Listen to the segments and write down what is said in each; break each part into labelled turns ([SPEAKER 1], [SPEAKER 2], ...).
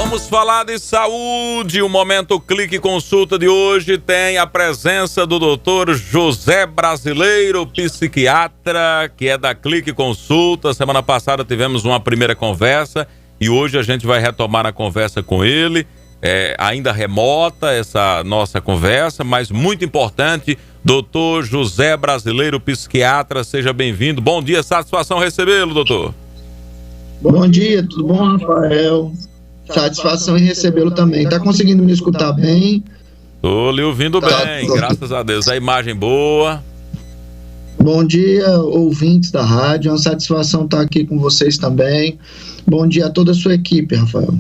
[SPEAKER 1] Vamos falar de saúde. O Momento Clique Consulta de hoje tem a presença do Dr. José Brasileiro, psiquiatra, que é da Clique Consulta. Semana passada tivemos uma primeira conversa e hoje a gente vai retomar a conversa com ele. Ainda remota essa nossa conversa, mas muito importante. Dr. José Brasileiro, psiquiatra, seja bem-vindo. Bom dia, satisfação recebê-lo, doutor.
[SPEAKER 2] Bom dia, tudo bom, Rafael? Satisfação em recebê-lo também. Tá conseguindo me escutar bem?
[SPEAKER 1] Tô lhe ouvindo bem, graças a Deus. A imagem boa.
[SPEAKER 2] Bom dia, ouvintes da rádio. É uma satisfação estar aqui com vocês também. Bom dia a toda a sua equipe, Rafael.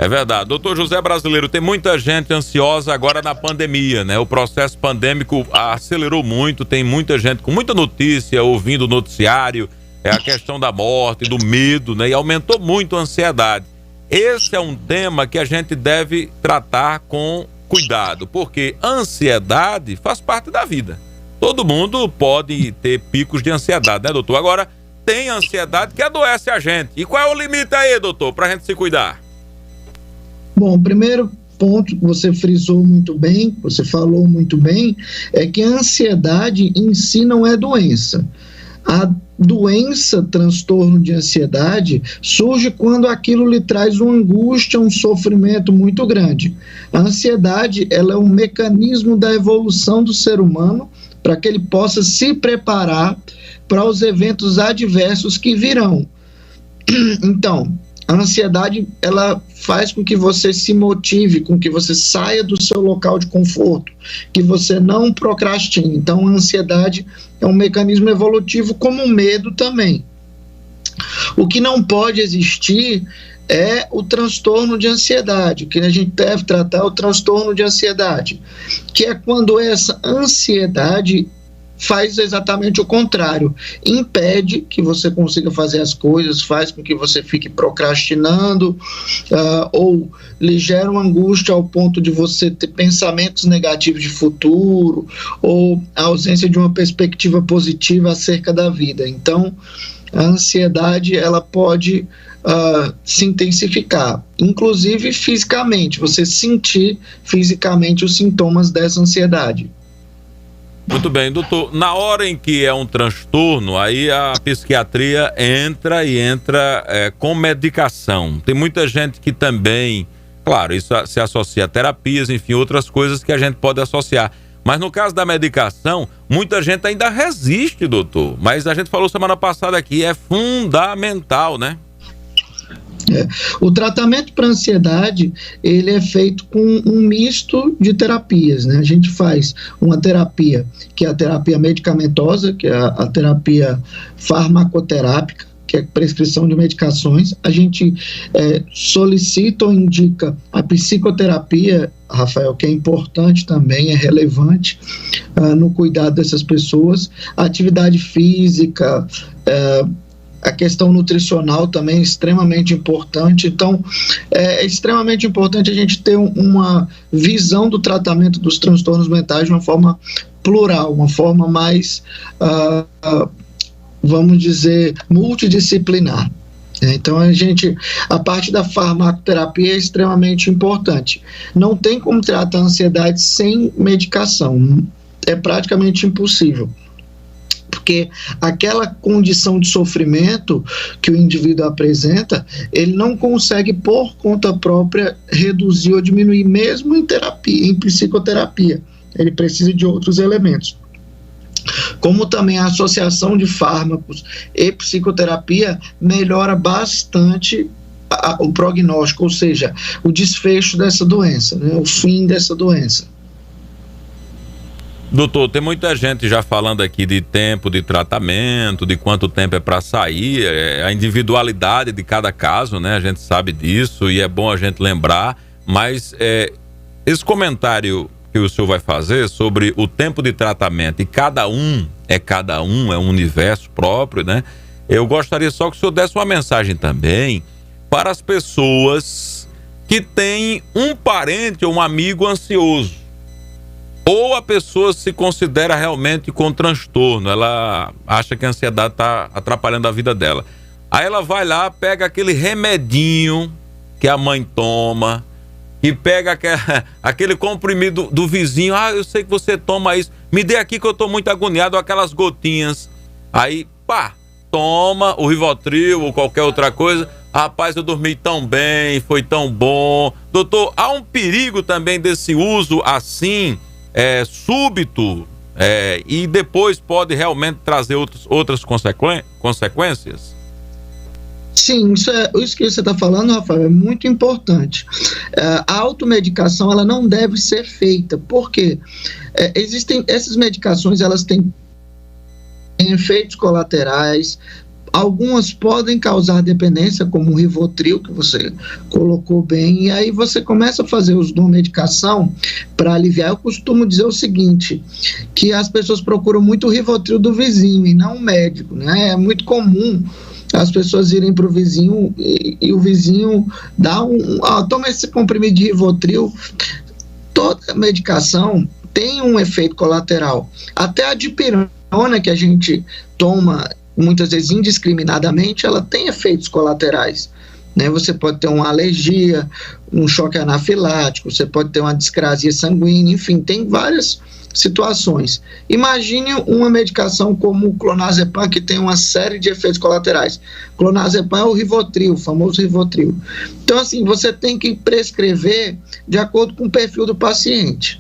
[SPEAKER 1] É verdade. Doutor José Brasileiro, tem muita gente ansiosa agora na pandemia, né? O processo pandêmico acelerou muito, tem muita gente com muita notícia, ouvindo o noticiário, a questão da morte, do medo, né? E aumentou muito a ansiedade. Esse é um tema que a gente deve tratar com cuidado, porque ansiedade faz parte da vida. Todo mundo pode ter picos de ansiedade, né, doutor? Agora, tem ansiedade que adoece a gente. E qual é o limite aí, doutor, pra gente se cuidar?
[SPEAKER 2] Bom, o primeiro ponto que você frisou muito bem, você falou muito bem, é que a ansiedade em si não é doença. A doença, transtorno de ansiedade, surge quando aquilo lhe traz uma angústia, um sofrimento muito grande. A ansiedade, ela é um mecanismo da evolução do ser humano para que ele possa se preparar para os eventos adversos que virão. Então, a ansiedade, ela faz com que você se motive, com que você saia do seu local de conforto, que você não procrastine. Então, a ansiedade é um mecanismo evolutivo, como o medo também. O que não pode existir é o transtorno de ansiedade. O que a gente deve tratar é o transtorno de ansiedade, que é quando essa ansiedade faz exatamente o contrário, impede que você consiga fazer as coisas, faz com que você fique procrastinando, ou lhe gera uma angústia ao ponto de você ter pensamentos negativos de futuro, ou a ausência de uma perspectiva positiva acerca da vida. Então, a ansiedade, ela pode se intensificar, inclusive fisicamente, você sentir fisicamente os sintomas dessa ansiedade.
[SPEAKER 1] Muito bem, doutor. Na hora em que é um transtorno, aí a psiquiatria entra com medicação. Tem muita gente que também, claro, isso se associa a terapias, enfim, outras coisas que a gente pode associar. Mas no caso da medicação, muita gente ainda resiste, doutor. Mas a gente falou semana passada aqui, é fundamental, né?
[SPEAKER 2] O tratamento para ansiedade, ele é feito com um misto de terapias, né? A gente faz uma terapia, que é a terapia medicamentosa, que é a terapia farmacoterápica, que é prescrição de medicações. A gente solicita ou indica a psicoterapia, Rafael, que é importante também, é relevante no cuidado dessas pessoas. A atividade física, a questão nutricional também é extremamente importante. Então, é extremamente importante a gente ter uma visão do tratamento dos transtornos mentais de uma forma plural, uma forma mais, vamos dizer, multidisciplinar. Então, a parte da farmacoterapia é extremamente importante. Não tem como tratar a ansiedade sem medicação. É praticamente impossível. Porque aquela condição de sofrimento que o indivíduo apresenta, ele não consegue, por conta própria, reduzir ou diminuir, mesmo em terapia, em psicoterapia. Ele precisa de outros elementos. Como também a associação de fármacos e psicoterapia melhora bastante o prognóstico, ou seja, o desfecho dessa doença, né, o fim dessa doença.
[SPEAKER 1] Doutor, tem muita gente já falando aqui de tempo de tratamento, de quanto tempo é para sair, a individualidade de cada caso, né? A gente sabe disso e é bom a gente lembrar, mas esse comentário que o senhor vai fazer sobre o tempo de tratamento e cada um, é um universo próprio, né? Eu gostaria só que o senhor desse uma mensagem também para as pessoas que têm um parente ou um amigo ansioso. Ou a pessoa se considera realmente com transtorno, ela acha que a ansiedade está atrapalhando a vida dela. Aí ela vai lá, pega aquele remedinho que a mãe toma, que pega aquele comprimido do vizinho, eu sei que você toma isso, me dê aqui que eu tô muito agoniado, aquelas gotinhas, aí, pá, toma o Rivotril ou qualquer outra coisa, rapaz, eu dormi tão bem, foi tão bom. Doutor, há um perigo também desse uso assim, súbito, e depois pode realmente trazer outras consequências?
[SPEAKER 2] Sim, isso que você está falando, Rafael, é muito importante. A automedicação, ela não deve ser feita, porque existem essas medicações, elas têm efeitos colaterais, algumas podem causar dependência, como o Rivotril, que você colocou bem, e aí você começa a fazer uso de uma medicação para aliviar. Eu costumo dizer o seguinte, que as pessoas procuram muito o Rivotril do vizinho e não o médico, né? É muito comum as pessoas irem para o vizinho e o vizinho dá toma esse comprimido de Rivotril. Toda medicação tem um efeito colateral. Até a dipirona que a gente toma muitas vezes indiscriminadamente, ela tem efeitos colaterais, né? Você pode ter uma alergia, um choque anafilático, você pode ter uma discrasia sanguínea, enfim, tem várias situações. Imagine uma medicação como o clonazepam, que tem uma série de efeitos colaterais. Clonazepam é o Rivotril, o famoso Rivotril. Então, assim, você tem que prescrever de acordo com o perfil do paciente.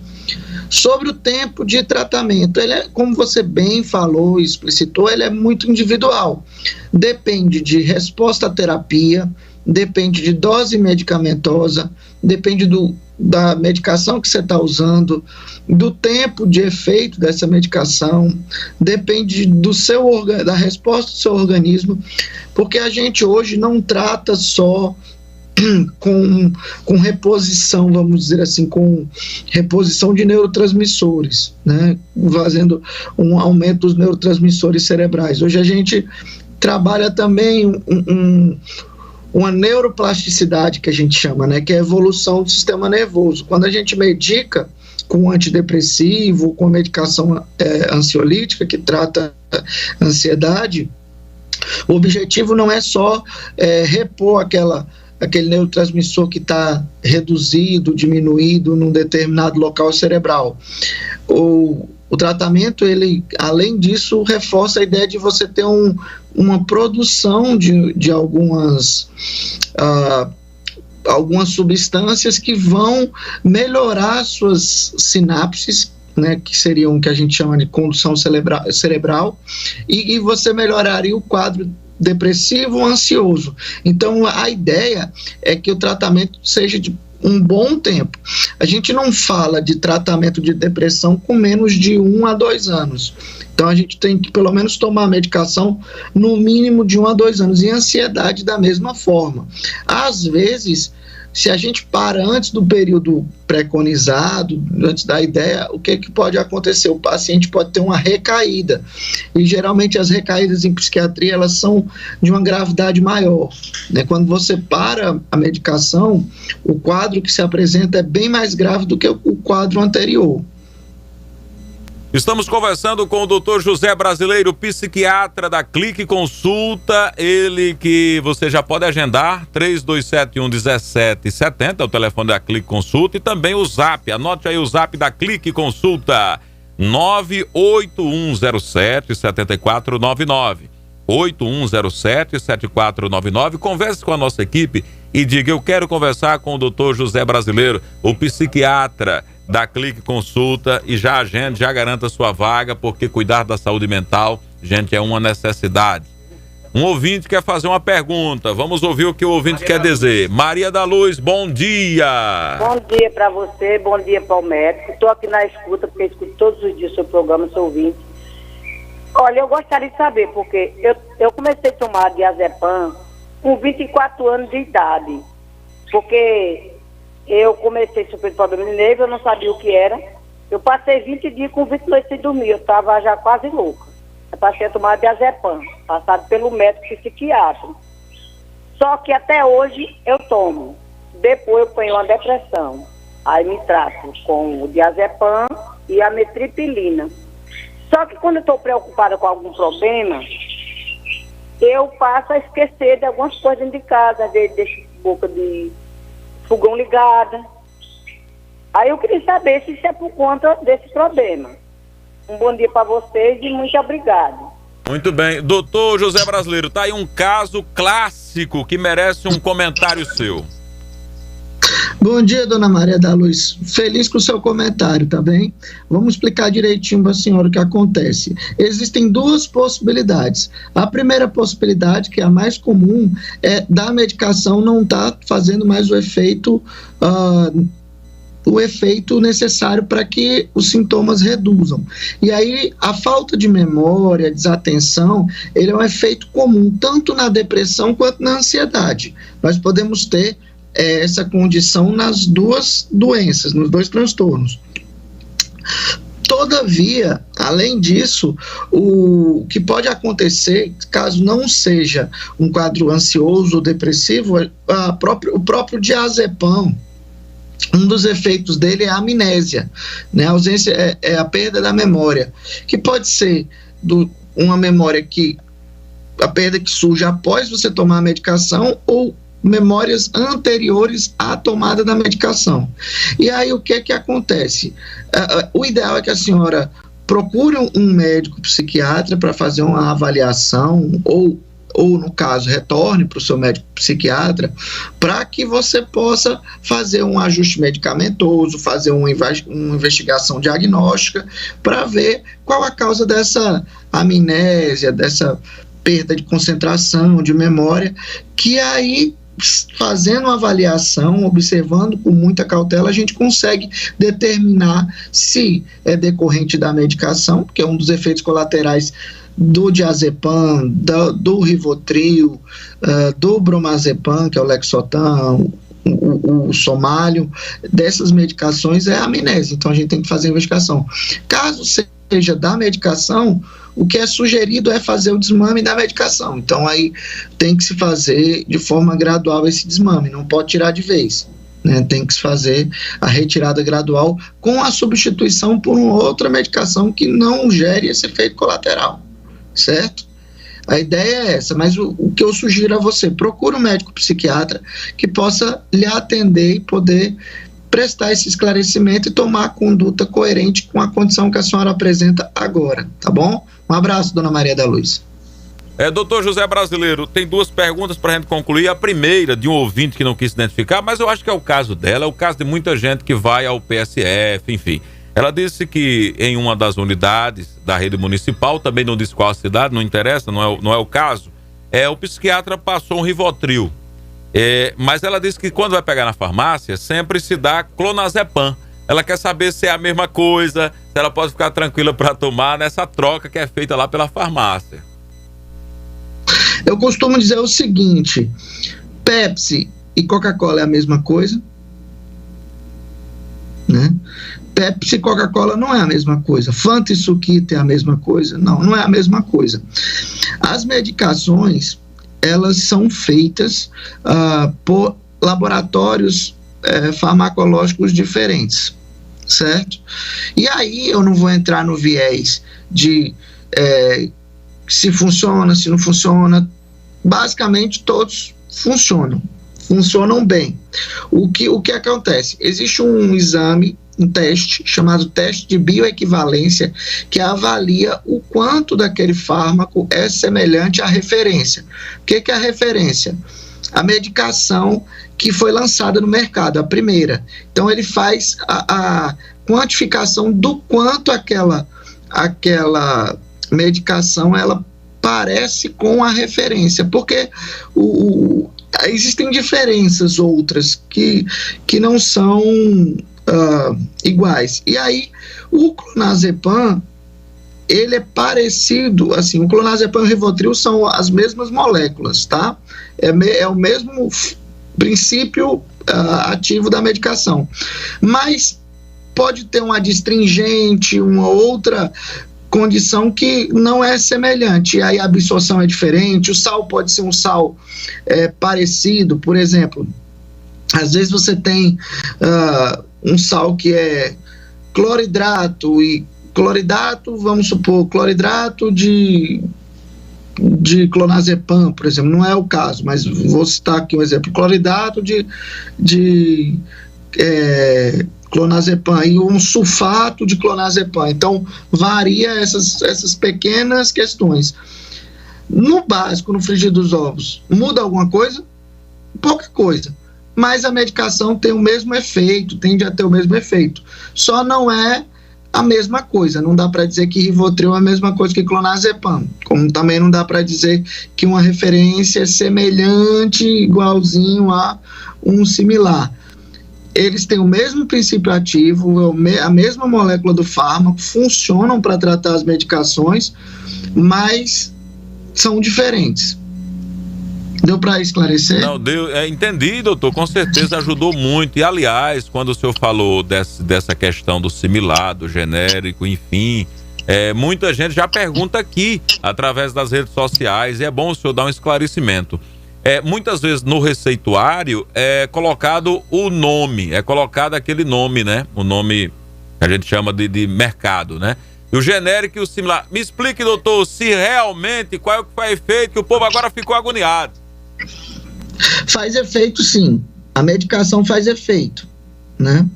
[SPEAKER 2] Sobre o tempo de tratamento, ele como você bem falou e explicitou, ele é muito individual. Depende de resposta à terapia, depende de dose medicamentosa, depende da medicação que você está usando, do tempo de efeito dessa medicação, depende da resposta do seu organismo, porque a gente hoje não trata só com reposição, vamos dizer assim, com reposição de neurotransmissores, né? Fazendo um aumento dos neurotransmissores cerebrais. Hoje a gente trabalha também uma neuroplasticidade, que a gente chama, né? Que é a evolução do sistema nervoso. Quando a gente medica com antidepressivo, com medicação ansiolítica, que trata a ansiedade, o objetivo não é só repor aquele neurotransmissor que está reduzido, diminuído num determinado local cerebral. O tratamento, ele, além disso, reforça a ideia de você ter uma produção de algumas substâncias que vão melhorar suas sinapses, né, que seriam o que a gente chama de condução cerebral, e você melhoraria o quadro depressivo ou ansioso. Então, a ideia é que o tratamento seja de um bom tempo. A gente não fala de tratamento de depressão com menos de 1 a 2 anos. Então, a gente tem que, pelo menos, tomar a medicação no mínimo de 1 a 2 anos. E ansiedade da mesma forma. Às vezes, se a gente para antes do período preconizado, antes da ideia, o que pode acontecer? O paciente pode ter uma recaída. E geralmente as recaídas em psiquiatria, elas são de uma gravidade maior, né? Quando você para a medicação, o quadro que se apresenta é bem mais grave do que o quadro anterior.
[SPEAKER 1] Estamos conversando com o Dr. José Brasileiro, psiquiatra da Clique Consulta, ele que você já pode agendar, 3271-1770, é o telefone da Clique Consulta, e também o Zap, anote aí o Zap da Clique Consulta, 98107-7499, 8107-7499, converse com a nossa equipe e diga, eu quero conversar com o Dr. José Brasileiro, o psiquiatra da Clique Consulta, e já agende, já garanta sua vaga, porque cuidar da saúde mental, gente, é uma necessidade. Um ouvinte quer fazer uma pergunta, vamos ouvir o que o ouvinte quer dizer. Maria da Luz, bom dia!
[SPEAKER 3] Bom dia para você, bom dia para o médico. Estou aqui na escuta, porque escuto todos os dias o seu programa, sou ouvinte. Olha, eu gostaria de saber, porque eu comecei a tomar diazepam com 24 anos de idade, porque eu comecei a sofrer problema de nervo, eu não sabia o que era. Eu passei 20 dias com 20 noites sem dormir, eu estava já quase louca. Eu passei a tomar diazepam, passado pelo médico psiquiatra. Só que até hoje eu tomo. Depois eu ponho uma depressão. Aí me trato com o diazepam e a metriptilina. Só que quando eu estou preocupada com algum problema, eu passo a esquecer de algumas coisas dentro de casa, às vezes deixo boca de fogão ligado. Aí eu queria saber se isso é por conta desse problema. Um bom dia para vocês e muito obrigado.
[SPEAKER 1] Muito bem. Doutor José Brasileiro, tá aí um caso clássico que merece um comentário seu.
[SPEAKER 2] Bom dia, dona Maria da Luz. Feliz com o seu comentário, tá bem? Vamos explicar direitinho para a senhora o que acontece. Existem duas possibilidades. A primeira possibilidade, que é a mais comum, é da medicação não estar fazendo mais o efeito necessário para que os sintomas reduzam. E aí, a falta de memória, desatenção, ele é um efeito comum, tanto na depressão quanto na ansiedade. Nós podemos ter essa condição nas duas doenças, nos dois transtornos. Todavia, além disso, o que pode acontecer, caso não seja um quadro ansioso ou depressivo, o próprio diazepam, um dos efeitos dele é a amnésia, né? A ausência é a perda da memória, que pode ser uma memória a perda que surge após você tomar a medicação ou memórias anteriores à tomada da medicação. E aí o que acontece? O ideal é que a senhora procure um médico psiquiatra para fazer uma avaliação ou no caso, retorne para o seu médico psiquiatra para que você possa fazer um ajuste medicamentoso, fazer uma investigação diagnóstica para ver qual a causa dessa amnésia, dessa perda de concentração, de memória, que aí, fazendo uma avaliação, observando com muita cautela, a gente consegue determinar se é decorrente da medicação, que é um dos efeitos colaterais do diazepam, do Rivotril, do bromazepam, que é o Lexotan, o somalho, dessas medicações é a amnésia. Então a gente tem que fazer a investigação. Caso seja da medicação, o que é sugerido é fazer o desmame da medicação. Então aí tem que se fazer de forma gradual esse desmame, não pode tirar de vez, né? Tem que se fazer a retirada gradual com a substituição por uma outra medicação que não gere esse efeito colateral, certo? A ideia é essa, mas o que eu sugiro a você, procure um médico psiquiatra que possa lhe atender e poder prestar esse esclarecimento e tomar a conduta coerente com a condição que a senhora apresenta agora, tá bom? Um abraço, dona Maria da Luz.
[SPEAKER 1] Doutor José Brasileiro, tem duas perguntas para a gente concluir. A primeira, de um ouvinte que não quis se identificar, mas eu acho que é o caso dela, é o caso de muita gente que vai ao PSF, enfim. Ela disse que em uma das unidades da rede municipal, também não disse qual cidade, não interessa, não é o caso, o psiquiatra passou um Rivotril. Mas ela disse que quando vai pegar na farmácia, sempre se dá clonazepam. Ela quer saber se é a mesma coisa, se ela pode ficar tranquila para tomar nessa troca que é feita lá pela farmácia.
[SPEAKER 2] Eu costumo dizer o seguinte: Pepsi e Coca-Cola é a mesma coisa, né? Pepsi e Coca-Cola não é a mesma coisa. Fanta e Suquita é a mesma coisa? Não é a mesma coisa. As medicações, elas são feitas por laboratórios farmacológicos diferentes, certo? E aí eu não vou entrar no viés de se funciona, se não funciona. Basicamente todos funcionam bem. O que acontece? Existe um exame, um teste chamado teste de bioequivalência, que avalia o quanto daquele fármaco é semelhante à referência. O que é a referência? A medicação que foi lançada no mercado, a primeira. Então ele faz a quantificação do quanto aquela medicação ela parece com a referência, porque existem diferenças outras que não são iguais. E aí o clonazepam, ele é parecido, assim, o clonazepam e o Rivotril são as mesmas moléculas, tá? É o mesmo princípio ativo da medicação, mas pode ter um adstringente, uma outra condição que não é semelhante, e aí a absorção é diferente. O sal pode ser um sal parecido, por exemplo, às vezes você tem um sal que é cloridrato, e cloridrato, vamos supor, cloridrato de de clonazepam, por exemplo, não é o caso, mas vou citar aqui um exemplo, cloridato de clonazepam e um sulfato de clonazepam. Então, varia essas pequenas questões. No básico, no frigir dos ovos, muda alguma coisa? Pouca coisa. Mas a medicação tem o mesmo efeito, tende a ter o mesmo efeito. Só não é a mesma coisa. Não dá para dizer que Rivotril é a mesma coisa que clonazepam. Como também não dá para dizer que uma referência é semelhante, igualzinho a um similar. Eles têm o mesmo princípio ativo, a mesma molécula do fármaco, funcionam para tratar as medicações, mas são diferentes. Deu para esclarecer?
[SPEAKER 1] Não, deu. Entendi, doutor, com certeza ajudou muito. E, aliás, quando o senhor falou dessa questão do similar, do genérico, enfim, muita gente já pergunta aqui, através das redes sociais, e é bom o senhor dar um esclarecimento. Muitas vezes no receituário é colocado o nome, é colocado aquele nome, né? O nome que a gente chama de mercado, né? E o genérico e o similar. Me explique, doutor, se realmente, qual é o que faz efeito, que o povo agora ficou agoniado.
[SPEAKER 2] Faz efeito, sim. A medicação faz efeito, né?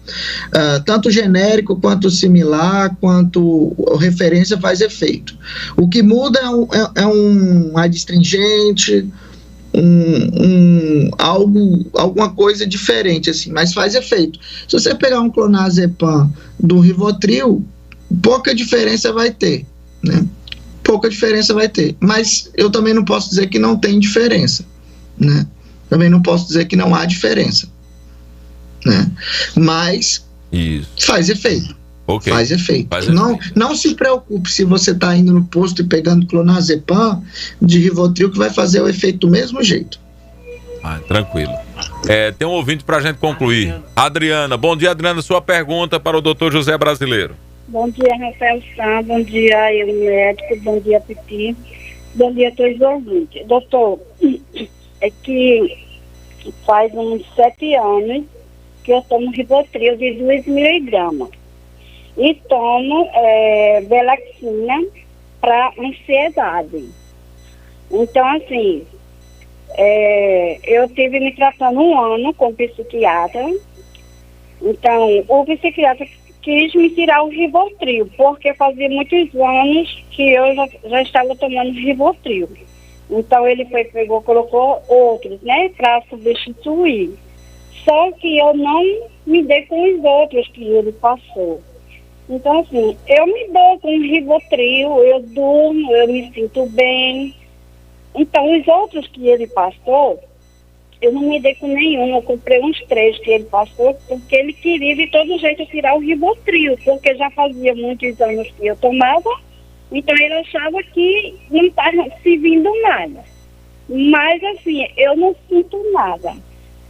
[SPEAKER 2] Tanto o genérico, quanto o similar, quanto a referência faz efeito. O que muda é um adstringente, alguma coisa diferente, assim, mas faz efeito. Se você pegar um clonazepam do Rivotril, pouca diferença vai ter, né? Pouca diferença vai ter. Mas eu também não posso dizer que não tem diferença, né? Também não posso dizer que não há diferença, né? Mas
[SPEAKER 1] isso
[SPEAKER 2] faz efeito.
[SPEAKER 1] Okay.
[SPEAKER 2] Faz efeito.
[SPEAKER 1] Faz
[SPEAKER 2] não se preocupe se você está indo no posto e pegando clonazepam de Rivotril, que vai fazer o efeito do mesmo jeito.
[SPEAKER 1] Tranquilo. Tem um ouvinte para a gente concluir. Adriana. Bom dia, Adriana. Sua pergunta para o Dr. José Brasileiro.
[SPEAKER 4] Bom dia, Rafael Sá. Bom dia, eu médico. Bom dia, Pipi. Bom dia a todos os ouvintes. Doutor, é que faz uns 7 anos que eu tomo Rivotril de 2 miligramas. E tomo Velaxina para ansiedade. Então, assim, eu tive me tratando 1 ano com psiquiatra. Então, o psiquiatra quis me tirar o Rivotril, porque fazia muitos anos que eu já estava tomando Rivotril. Então, ele pegou, colocou outros, né, para substituir. Só que eu não me dei com os outros que ele passou. Então, assim, eu me dou com Rivotril, eu durmo, eu me sinto bem. Então, os outros que ele passou, eu não me dei com nenhum. Eu comprei uns 3 que ele passou, porque ele queria de todo jeito tirar o Rivotril, porque já fazia muitos anos que eu tomava, então ele achava que não estava servindo nada. Mas, assim, eu não sinto nada.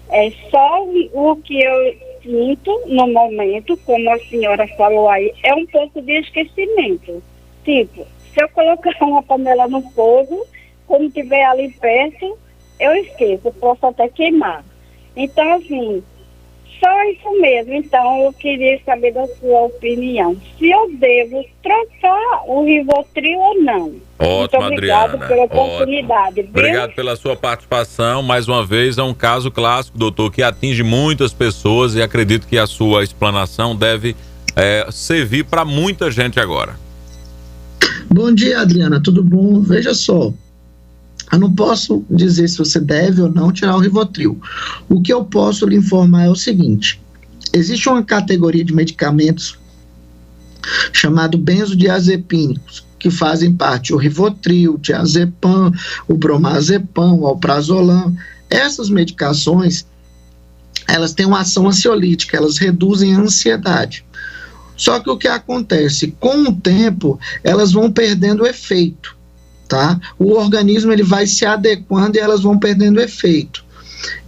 [SPEAKER 4] É só o que eu sinto no momento, como a senhora falou aí, é um pouco de esquecimento. Tipo, se eu colocar uma panela no fogo, quando estiver ali perto, eu esqueço, posso até queimar. Então, assim, só isso mesmo. Então, eu queria saber da sua opinião. Se eu devo trocar o Rivotril ou não.
[SPEAKER 1] Ótimo,
[SPEAKER 4] muito obrigado,
[SPEAKER 1] Adriana,
[SPEAKER 4] pela oportunidade.
[SPEAKER 1] Obrigado pela sua participação. Mais uma vez, é um caso clássico, doutor, que atinge muitas pessoas e acredito que a sua explanação deve servir para muita gente agora.
[SPEAKER 2] Bom dia, Adriana, tudo bom? Veja só, eu não posso dizer se você deve ou não tirar o Rivotril. O que eu posso lhe informar é o seguinte: existe uma categoria de medicamentos chamado benzodiazepínicos, que fazem parte o Rivotril, o diazepam, o bromazepam, o alprazolam. Essas medicações, elas têm uma ação ansiolítica, elas reduzem a ansiedade. Só que o que acontece? Com o tempo, elas vão perdendo efeito, tá? O organismo ele vai se adequando e elas vão perdendo efeito.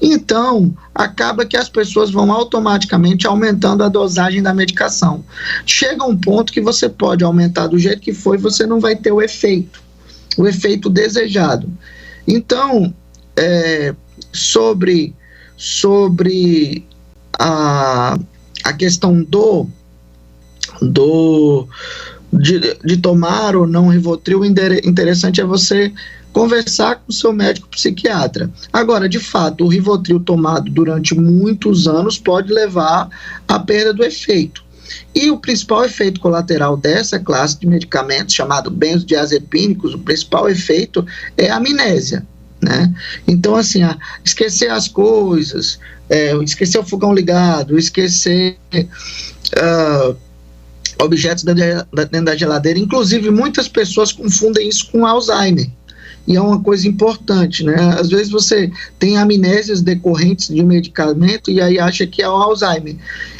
[SPEAKER 2] Então, acaba que as pessoas vão automaticamente aumentando a dosagem da medicação. Chega um ponto que você pode aumentar do jeito que foi, você não vai ter o efeito desejado. Então, sobre a questão de tomar ou não Rivotril, interessante é você conversar com o seu médico psiquiatra. Agora, de fato, o Rivotril tomado durante muitos anos pode levar à perda do efeito. E o principal efeito colateral dessa classe de medicamentos, chamado benzodiazepínicos, o principal efeito é a amnésia, né? Então, assim, esquecer as coisas, esquecer o fogão ligado, esquecer objetos dentro da geladeira. Inclusive, muitas pessoas confundem isso com Alzheimer. E é uma coisa importante, né? Às vezes você tem amnésias decorrentes de um medicamento e aí acha que é o Alzheimer.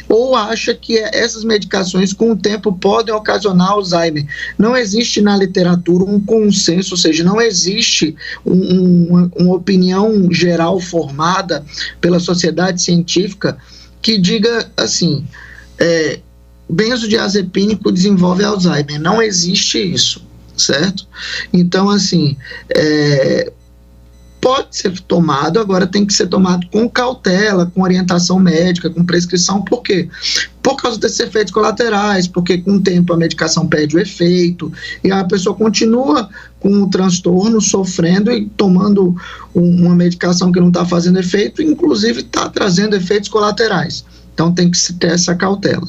[SPEAKER 2] Ou acha que essas medicações, com o tempo, podem ocasionar Alzheimer. Não existe na literatura um consenso, ou seja, não existe uma opinião geral formada pela sociedade científica que diga assim, benzodiazepínico desenvolve Alzheimer. Não existe isso, certo? Então, assim, pode ser tomado, agora tem que ser tomado com cautela, com orientação médica, com prescrição. Por quê? Por causa desses efeitos colaterais, porque com o tempo a medicação perde o efeito e a pessoa continua com o transtorno, sofrendo e tomando uma medicação que não está fazendo efeito, inclusive está trazendo efeitos colaterais. Então tem que se ter essa cautela.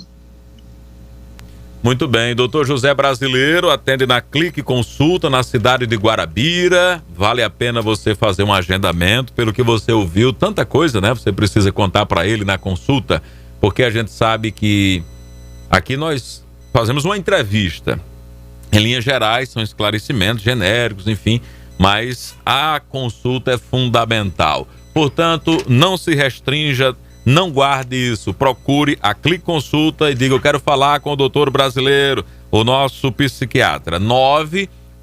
[SPEAKER 1] Muito bem, doutor José Brasileiro atende na Clique Consulta na cidade de Guarabira. Vale a pena você fazer um agendamento, pelo que você ouviu, tanta coisa, né? Você precisa contar para ele na consulta, porque a gente sabe que aqui nós fazemos uma entrevista. Em linhas gerais, são esclarecimentos genéricos, enfim, mas a consulta é fundamental. Portanto, não se restrinja. Não guarde isso, procure a Clique Consulta e diga: eu quero falar com o doutor Brasileiro, o nosso psiquiatra.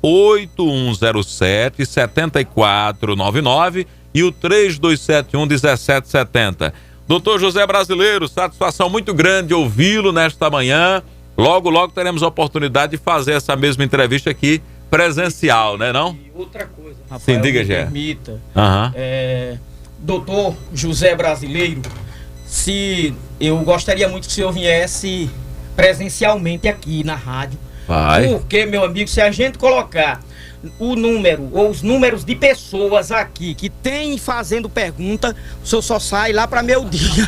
[SPEAKER 1] 98107-7499 e o 3271-1770. Doutor José Brasileiro, satisfação muito grande ouvi-lo nesta manhã. Logo, logo teremos a oportunidade de fazer essa mesma entrevista aqui presencial, né, não?
[SPEAKER 5] E outra coisa, Rafael,
[SPEAKER 1] sim, diga,
[SPEAKER 5] me
[SPEAKER 1] Gé.
[SPEAKER 5] permita.
[SPEAKER 1] Doutor
[SPEAKER 5] José Brasileiro, se eu gostaria muito que o senhor viesse presencialmente aqui na rádio.
[SPEAKER 1] Vai.
[SPEAKER 5] Porque, meu amigo, se a gente colocar o número ou os números de pessoas aqui que tem fazendo pergunta, o senhor só sai lá para meu dia.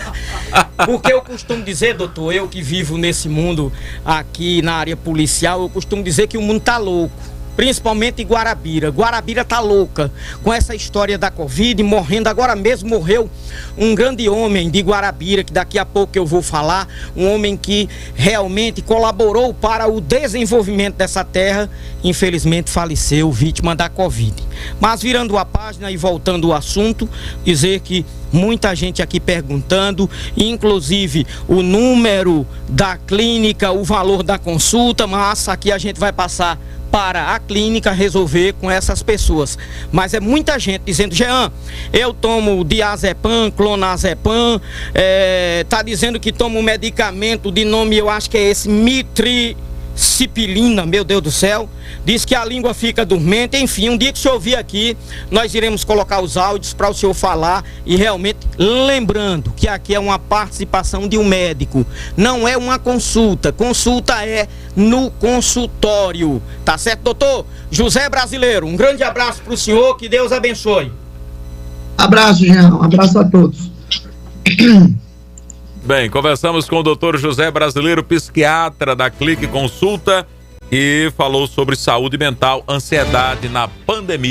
[SPEAKER 5] Porque eu costumo dizer, doutor, eu que vivo nesse mundo aqui na área policial, eu costumo dizer que o mundo tá louco. Principalmente em Guarabira. Guarabira tá louca com essa história da Covid, morrendo. Agora mesmo morreu um grande homem de Guarabira, que daqui a pouco eu vou falar, um homem que realmente colaborou para o desenvolvimento dessa terra, infelizmente faleceu, vítima da Covid. Mas virando a página e voltando ao assunto, dizer que muita gente aqui perguntando, inclusive o número da clínica, o valor da consulta, mas aqui a gente vai passar para a clínica resolver com essas pessoas. Mas é muita gente dizendo: Jean, eu tomo diazepam, clonazepam, tá dizendo que toma um medicamento de nome, eu acho que é esse, mitricipilina, meu Deus do céu, diz que a língua fica dormente. Enfim, um dia que o senhor vir aqui, nós iremos colocar os áudios para o senhor falar. E realmente, lembrando que aqui é uma participação de um médico, não é uma consulta. Consulta é no consultório, tá certo, doutor José Brasileiro? Um grande abraço para o senhor, que Deus abençoe.
[SPEAKER 2] Abraço, Jean, um abraço a todos.
[SPEAKER 1] Bem, conversamos com o doutor José Brasileiro, psiquiatra da Clique Consulta, e falou sobre saúde mental, ansiedade na pandemia.